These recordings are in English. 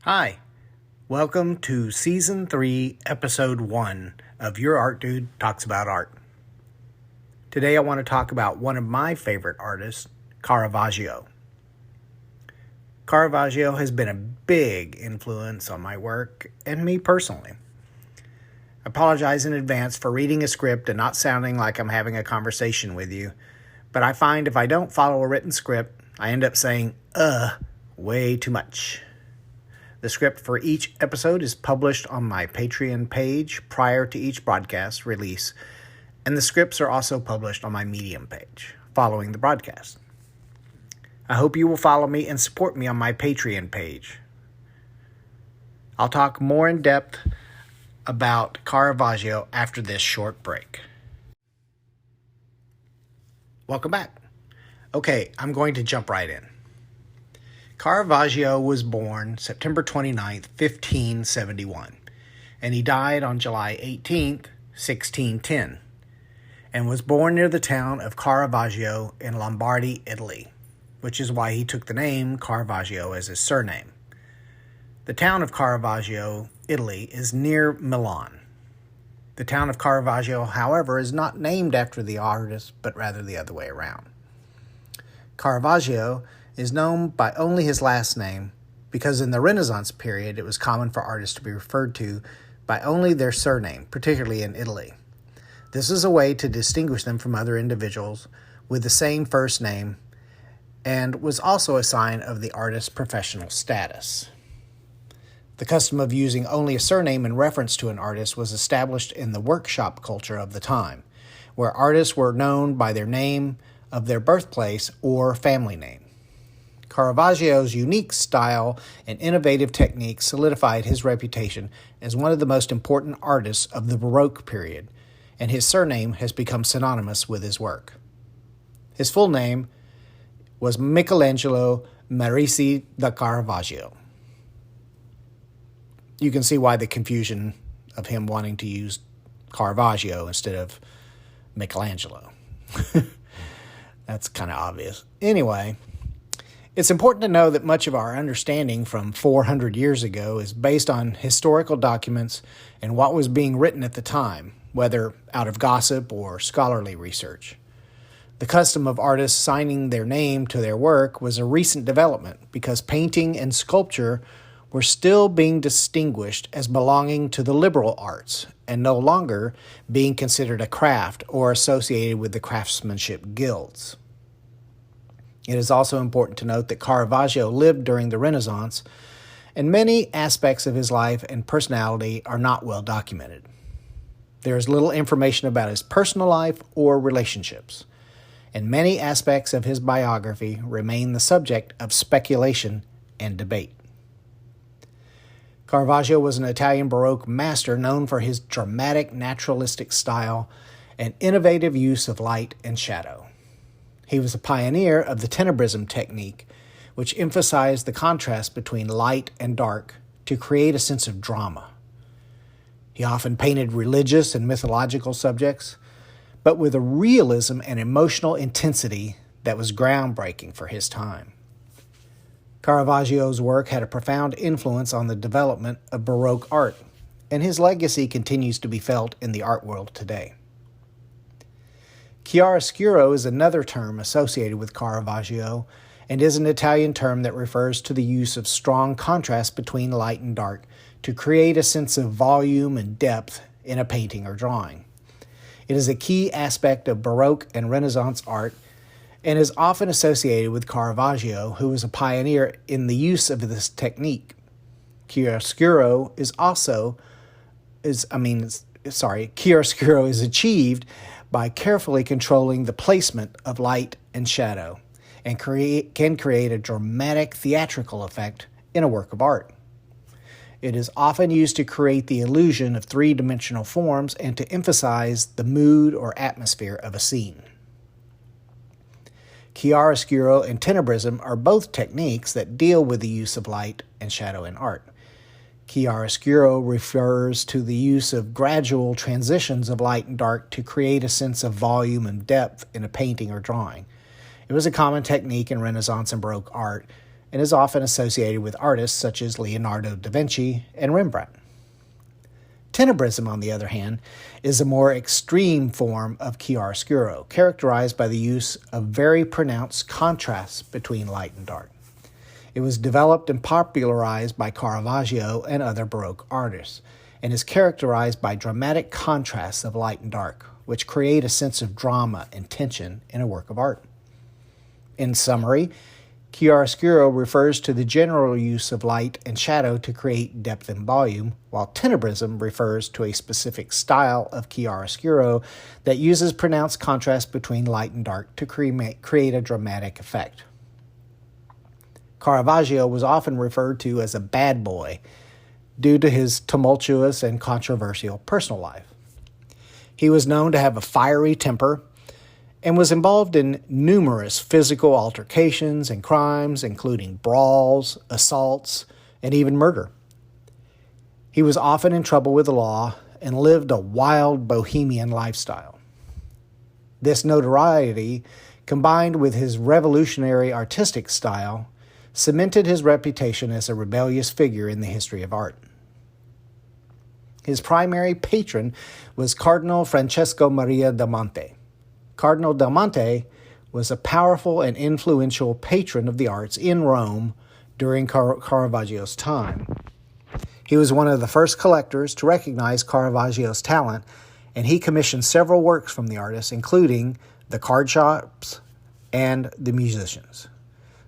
Hi, welcome to Season 3, Episode 1 of Your Art Dude Talks About Art. Today I want to talk about one of my favorite artists, Caravaggio. Caravaggio has been a big influence on my work and me personally. I apologize in advance for reading a script and not sounding like I'm having a conversation with you, but I find if I don't follow a written script, I end up saying, way too much. The script for each episode is published on my Patreon page prior to each broadcast release, and the scripts are also published on my Medium page following the broadcast. I hope you will follow me and support me on my Patreon page. I'll talk more in depth about Caravaggio after this short break. Welcome back. Okay, I'm going to jump right in. Caravaggio was born September 29th, 1571, and he died on July 18th, 1610, and was born near the town of Caravaggio in Lombardy, Italy, which is why he took the name Caravaggio as his surname. The town of Caravaggio, Italy, is near Milan. The town of Caravaggio, however, is not named after the artist, but rather the other way around. Caravaggio is known by only his last name because in the Renaissance period it was common for artists to be referred to by only their surname, particularly in Italy. This is a way to distinguish them from other individuals with the same first name and was also a sign of the artist's professional status. The custom of using only a surname in reference to an artist was established in the workshop culture of the time, where artists were known by their name of their birthplace or family name. Caravaggio's unique style and innovative techniques solidified his reputation as one of the most important artists of the Baroque period, and his surname has become synonymous with his work. His full name was Michelangelo Merisi da Caravaggio. You can see why the confusion of him wanting to use Caravaggio instead of Michelangelo. That's kind of obvious. Anyway, it's important to know that much of our understanding from 400 years ago is based on historical documents and what was being written at the time, whether out of gossip or scholarly research. The custom of artists signing their name to their work was a recent development because painting and sculpture were still being distinguished as belonging to the liberal arts and no longer being considered a craft or associated with the craftsmanship guilds. It is also important to note that Caravaggio lived during the Renaissance, and many aspects of his life and personality are not well documented. There is little information about his personal life or relationships, and many aspects of his biography remain the subject of speculation and debate. Caravaggio was an Italian Baroque master known for his dramatic naturalistic style and innovative use of light and shadow. He was a pioneer of the tenebrism technique, which emphasized the contrast between light and dark to create a sense of drama. He often painted religious and mythological subjects, but with a realism and emotional intensity that was groundbreaking for his time. Caravaggio's work had a profound influence on the development of Baroque art, and his legacy continues to be felt in the art world today. Chiaroscuro is another term associated with Caravaggio and is an Italian term that refers to the use of strong contrast between light and dark to create a sense of volume and depth in a painting or drawing. It is a key aspect of Baroque and Renaissance art and is often associated with Caravaggio, who was a pioneer in the use of this technique. Chiaroscuro is achieved by carefully controlling the placement of light and shadow, and can create a dramatic theatrical effect in a work of art. It is often used to create the illusion of three-dimensional forms and to emphasize the mood or atmosphere of a scene. Chiaroscuro and tenebrism are both techniques that deal with the use of light and shadow in art. Chiaroscuro refers to the use of gradual transitions of light and dark to create a sense of volume and depth in a painting or drawing. It was a common technique in Renaissance and Baroque art and is often associated with artists such as Leonardo da Vinci and Rembrandt. Tenebrism, on the other hand, is a more extreme form of chiaroscuro, characterized by the use of very pronounced contrasts between light and dark. It was developed and popularized by Caravaggio and other Baroque artists, and is characterized by dramatic contrasts of light and dark, which create a sense of drama and tension in a work of art. In summary, chiaroscuro refers to the general use of light and shadow to create depth and volume, while tenebrism refers to a specific style of chiaroscuro that uses pronounced contrast between light and dark to create a dramatic effect. Caravaggio was often referred to as a bad boy due to his tumultuous and controversial personal life. He was known to have a fiery temper and was involved in numerous physical altercations and crimes, including brawls, assaults, and even murder. He was often in trouble with the law and lived a wild bohemian lifestyle. This notoriety, combined with his revolutionary artistic style, cemented his reputation as a rebellious figure in the history of art. His primary patron was Cardinal Francesco Maria da Monte. Cardinal da Monte was a powerful and influential patron of the arts in Rome during Caravaggio's time. He was one of the first collectors to recognize Caravaggio's talent, and he commissioned several works from the artist, including the card shops and the musicians.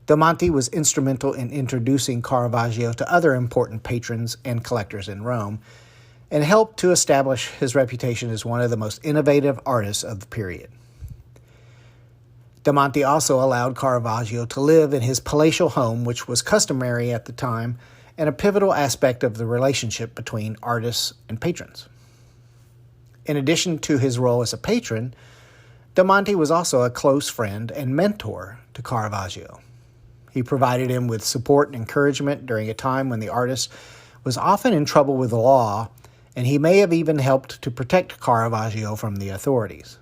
Da Monte was instrumental in introducing Caravaggio to other important patrons and collectors in Rome, and helped to establish his reputation as one of the most innovative artists of the period. Da Monte also allowed Caravaggio to live in his palatial home, which was customary at the time and a pivotal aspect of the relationship between artists and patrons. In addition to his role as a patron, Da Monte was also a close friend and mentor to Caravaggio. He provided him with support and encouragement during a time when the artist was often in trouble with the law, and he may have even helped to protect Caravaggio from the authorities.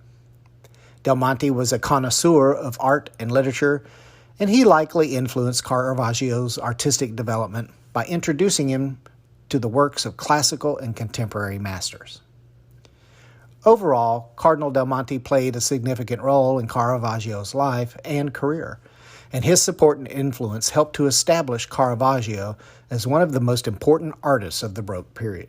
Del Monte was a connoisseur of art and literature, and he likely influenced Caravaggio's artistic development by introducing him to the works of classical and contemporary masters. Overall, Cardinal Del Monte played a significant role in Caravaggio's life and career, and his support and influence helped to establish Caravaggio as one of the most important artists of the Baroque period.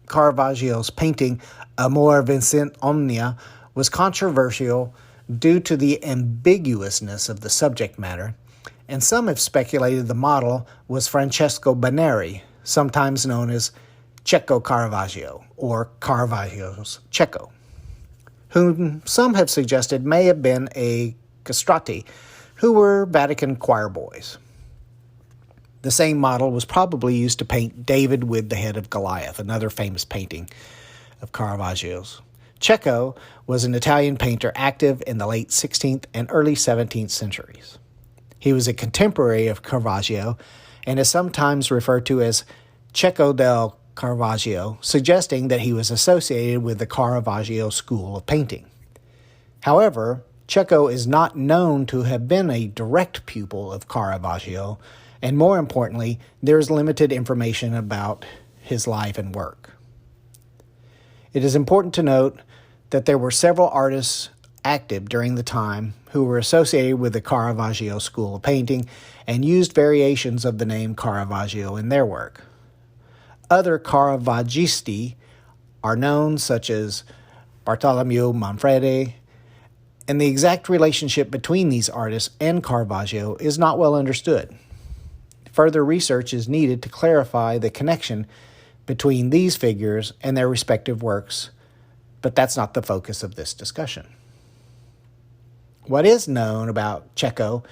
Caravaggio's painting Amor Vincit Omnia was controversial due to the ambiguousness of the subject matter, and some have speculated the model was Francesco Baneri, sometimes known as Cecco Caravaggio, or Caravaggio's Cecco, whom some have suggested may have been a castrati, who were Vatican choir boys. The same model was probably used to paint David with the head of Goliath, another famous painting of Caravaggio's. Cecco was an Italian painter active in the late 16th and early 17th centuries. He was a contemporary of Caravaggio and is sometimes referred to as Cecco del Caravaggio, suggesting that he was associated with the Caravaggio school of painting. However, Cecco is not known to have been a direct pupil of Caravaggio, and more importantly, there is limited information about his life and work. It is important to note that there were several artists active during the time who were associated with the Caravaggio school of painting and used variations of the name Caravaggio in their work. Other Caravaggisti are known, such as Bartolomeo Manfredi, and the exact relationship between these artists and Caravaggio is not well understood. Further research is needed to clarify the connection between these figures and their respective works, but that's not the focus of this discussion. What is known about Cecco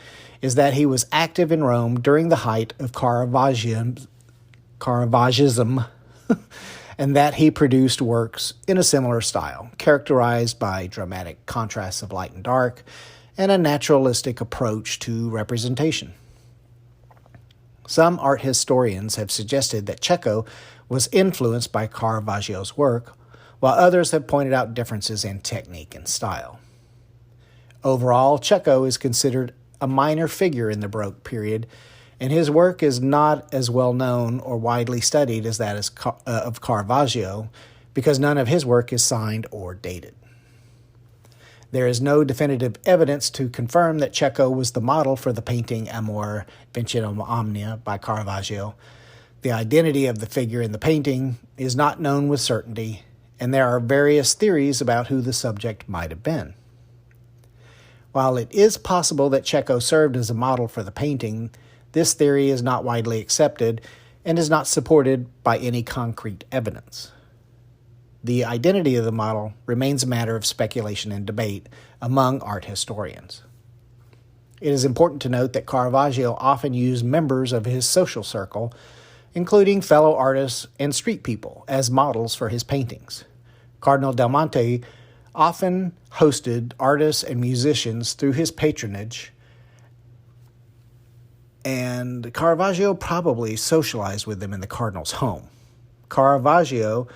is that he was active in Rome during the height of Caravaggism, and that he produced works in a similar style, characterized by dramatic contrasts of light and dark and a naturalistic approach to representation. Some art historians have suggested that Cecco was influenced by Caravaggio's work, while others have pointed out differences in technique and style. Overall, Cecco is considered a minor figure in the Baroque period, and his work is not as well known or widely studied as that of Caravaggio, because none of his work is signed or dated. There is no definitive evidence to confirm that Cecco was the model for the painting Amor Vincit Omnia by Caravaggio. The identity of the figure in the painting is not known with certainty, and there are various theories about who the subject might have been. While it is possible that Cecco served as a model for the painting, this theory is not widely accepted and is not supported by any concrete evidence. The identity of the model remains a matter of speculation and debate among art historians. It is important to note that Caravaggio often used members of his social circle, including fellow artists and street people, as models for his paintings. Cardinal Del Monte often hosted artists and musicians through his patronage, and Caravaggio probably socialized with them in the cardinal's home. Caravaggio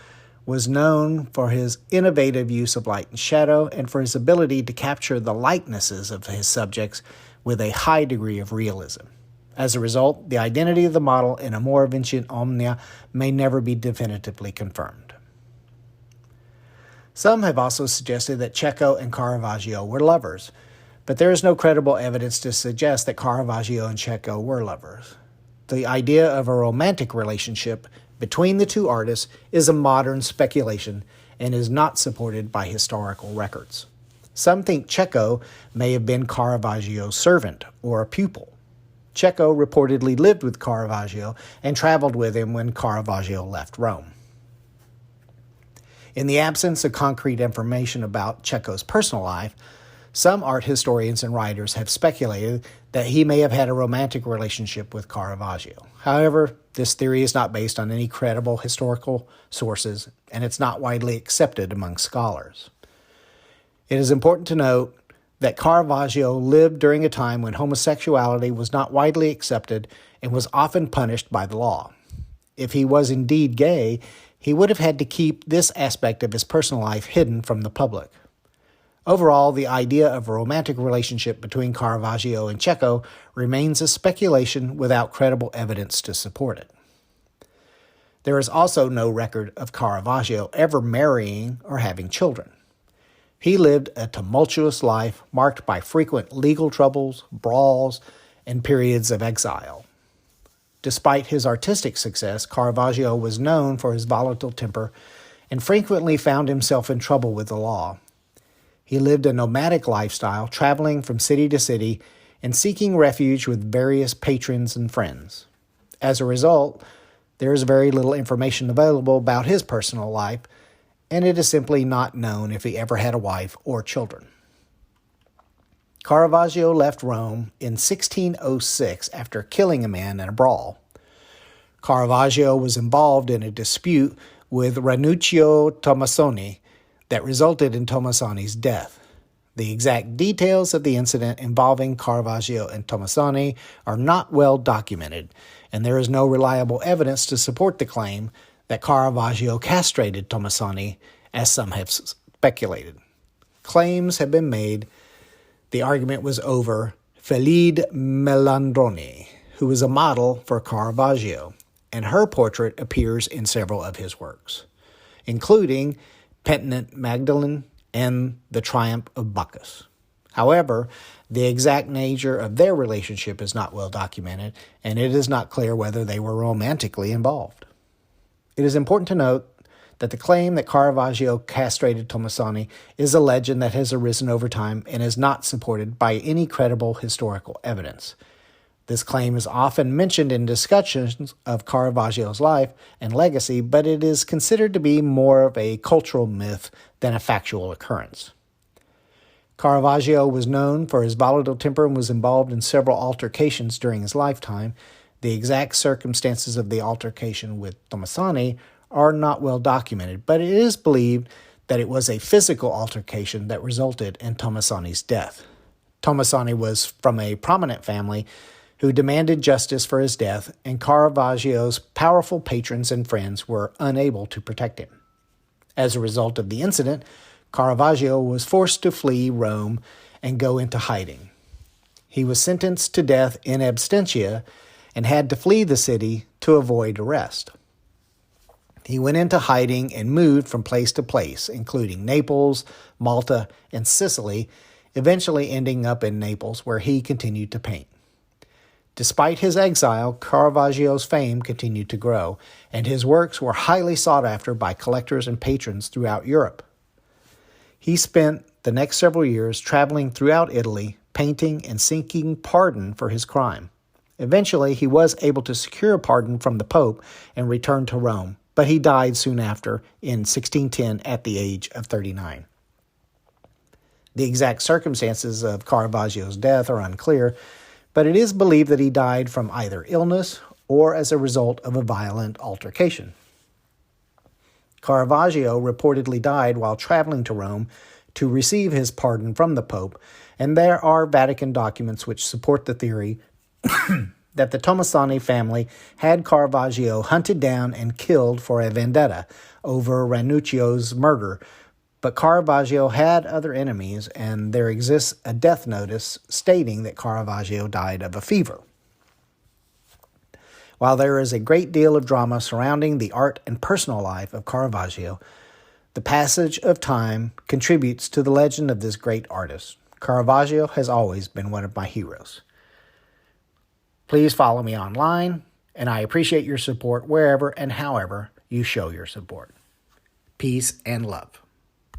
was known for his innovative use of light and shadow and for his ability to capture the likenesses of his subjects with a high degree of realism. As a result, the identity of the model in Amor Vincit Omnia may never be definitively confirmed. Some have also suggested that Cecco and Caravaggio were lovers, but there is no credible evidence to suggest that Caravaggio and Cecco were lovers. The idea of a romantic relationship between the two artists is a modern speculation and is not supported by historical records. Some think Cecco may have been Caravaggio's servant or a pupil. Cecco reportedly lived with Caravaggio and traveled with him when Caravaggio left Rome. In the absence of concrete information about Cecco's personal life, some art historians and writers have speculated that he may have had a romantic relationship with Caravaggio. However, this theory is not based on any credible historical sources, and it's not widely accepted among scholars. It is important to note that Caravaggio lived during a time when homosexuality was not widely accepted and was often punished by the law. If he was indeed gay, he would have had to keep this aspect of his personal life hidden from the public. Overall, the idea of a romantic relationship between Caravaggio and Cecco remains a speculation without credible evidence to support it. There is also no record of Caravaggio ever marrying or having children. He lived a tumultuous life marked by frequent legal troubles, brawls, and periods of exile. Despite his artistic success, Caravaggio was known for his volatile temper and frequently found himself in trouble with the law. He lived a nomadic lifestyle, traveling from city to city and seeking refuge with various patrons and friends. As a result, there is very little information available about his personal life, and it is simply not known if he ever had a wife or children. Caravaggio left Rome in 1606 after killing a man in a brawl. Caravaggio was involved in a dispute with Ranuccio Tomassoni that resulted in Tomassoni's death. The exact details of the incident involving Caravaggio and Tomassoni are not well documented, and there is no reliable evidence to support the claim that Caravaggio castrated Tomassoni, as some have speculated. Claims have been made the argument was over Felice Melandroni, who was a model for Caravaggio, and her portrait appears in several of his works, including Penitent Magdalene and The Triumph of Bacchus. However, the exact nature of their relationship is not well documented, and it is not clear whether they were romantically involved. It is important to note that the claim that Caravaggio castrated Tomassoni is a legend that has arisen over time and is not supported by any credible historical evidence. This claim is often mentioned in discussions of Caravaggio's life and legacy, but it is considered to be more of a cultural myth than a factual occurrence. Caravaggio was known for his volatile temper and was involved in several altercations during his lifetime. The exact circumstances of the altercation with Tomassoni are not well documented, but it is believed that it was a physical altercation that resulted in Tomassoni's death. Tomassoni was from a prominent family who demanded justice for his death, and Caravaggio's powerful patrons and friends were unable to protect him. As a result of the incident, Caravaggio was forced to flee Rome and go into hiding. He was sentenced to death in absentia and had to flee the city to avoid arrest. He went into hiding and moved from place to place, including Naples, Malta, and Sicily, eventually ending up in Naples, where he continued to paint. Despite his exile, Caravaggio's fame continued to grow, and his works were highly sought after by collectors and patrons throughout Europe. He spent the next several years traveling throughout Italy, painting and seeking pardon for his crime. Eventually, he was able to secure a pardon from the Pope and return to Rome, but he died soon after in 1610 at the age of 39. The exact circumstances of Caravaggio's death are unclear, but it is believed that he died from either illness or as a result of a violent altercation. Caravaggio reportedly died while traveling to Rome to receive his pardon from the Pope, and there are Vatican documents which support the theory that the Tomasani family had Caravaggio hunted down and killed for a vendetta over Ranuccio's murder, but Caravaggio had other enemies, and there exists a death notice stating that Caravaggio died of a fever. While there is a great deal of drama surrounding the art and personal life of Caravaggio, the passage of time contributes to the legend of this great artist. Caravaggio has always been one of my heroes. Please follow me online, and I appreciate your support wherever and however you show your support. Peace and love.